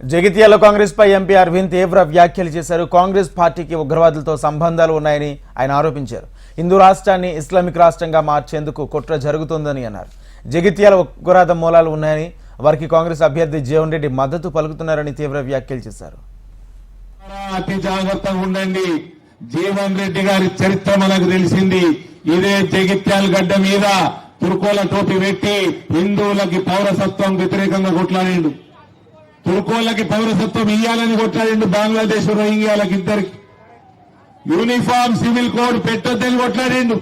జగిత్యాల కాంగ్రెస్ పై MP Arvind తీవ్ర వ్యాఖ్యలు చేశారు. కాంగ్రెస్ పార్టీకి ఉగ్రవాదులతో సంబంధాలు ఉన్నాయని ఆయన ఆరోపించారు. హిందూ రాష్ట్రాన్ని ఇస్లామిక్ రాష్ట్రంగా మార్చేందుకు కుట్ర జరుగుతోందని అన్నారు. జగిత్యాల ఉగ్రవాద మూలాలు ఉన్నాయని, వారికి కాంగ్రెస్ అభ్యర్థి జీవన్ రెడ్డి మద్దతు పలుకుతున్నారని తీవ్ర వ్యాఖ్యలు చేశారు. అతి జాగ్రత్తగా ఉండండి. జీవన్ రెడ్డి గారి చరిత్ర మనకు తెలిసింది. ఇదే జగిత్యాల గడ్డ మీద తుర్కోల టోపీ పెట్టి హిందువులకి పౌరసత్వం వ్యతిరేకంగా కొట్లాడిండు. తుర్కోలకి పౌరసత్వం ఇయ్యాలని కొట్లాడిండు. బంగ్లాదేశ్ రోహింగ్యాలకి ఇద్దరికి యూనిఫామ్ సివిల్ కోడ్ పెట్టొద్దని కొట్లాడిండు.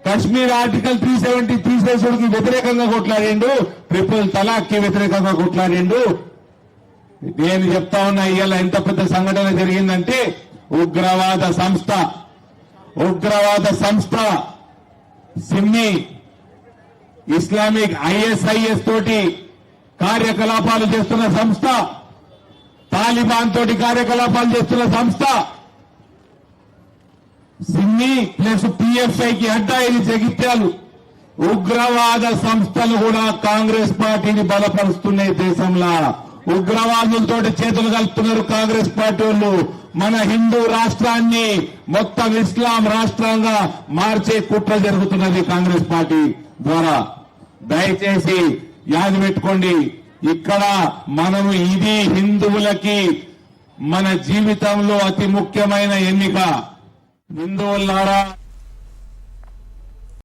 కశ్మీర్ ఆర్టికల్ 370 తీసేసుడికి వ్యతిరేకంగా కొట్లాడిండు. ట్రిపుల్ తలాక్ కి వ్యతిరేకంగా కొట్లాడిండు. నేను చెప్తా ఉన్నా, ఇవాళ ఎంత పెద్ద సంఘటన జరిగిందంటే ఉగ్రవాద సంస్థ సిమ్మి ఇస్లామిక్ ఐఎస్ఐఎస్ తోటి కార్యకలాపాలు చేస్తున్న సంస్థ, తాలిబాన్ తోటి కార్యకలాపాలు చేస్తున్న సంస్థ సిమ్మి ప్లస్ పిఎఫ్ఐకి అడ్డా ఇది జగిత్యాలు. ఉగ్రవాద సంస్థలు కూడా కాంగ్రెస్ పార్టీని బలపరుస్తున్నాయి. దేశంలో ఉగ్రవాదులతో చేతులు కలుపుతున్నారు కాంగ్రెస్ పార్టీ వాళ్ళు. మన హిందూ రాష్ట్రాన్ని మొత్తం ఇస్లాం రాష్ట్రంగా మార్చే కుట్ర జరుగుతున్నది కాంగ్రెస్ పార్టీ ద్వారా. దయచేసి యాద పెట్టుకోండి. ఇక్కడ మనము ఇది హిందువులకి మన జీవితంలో అతి ముఖ్యమైన ఎన్నిక. హిందువులారా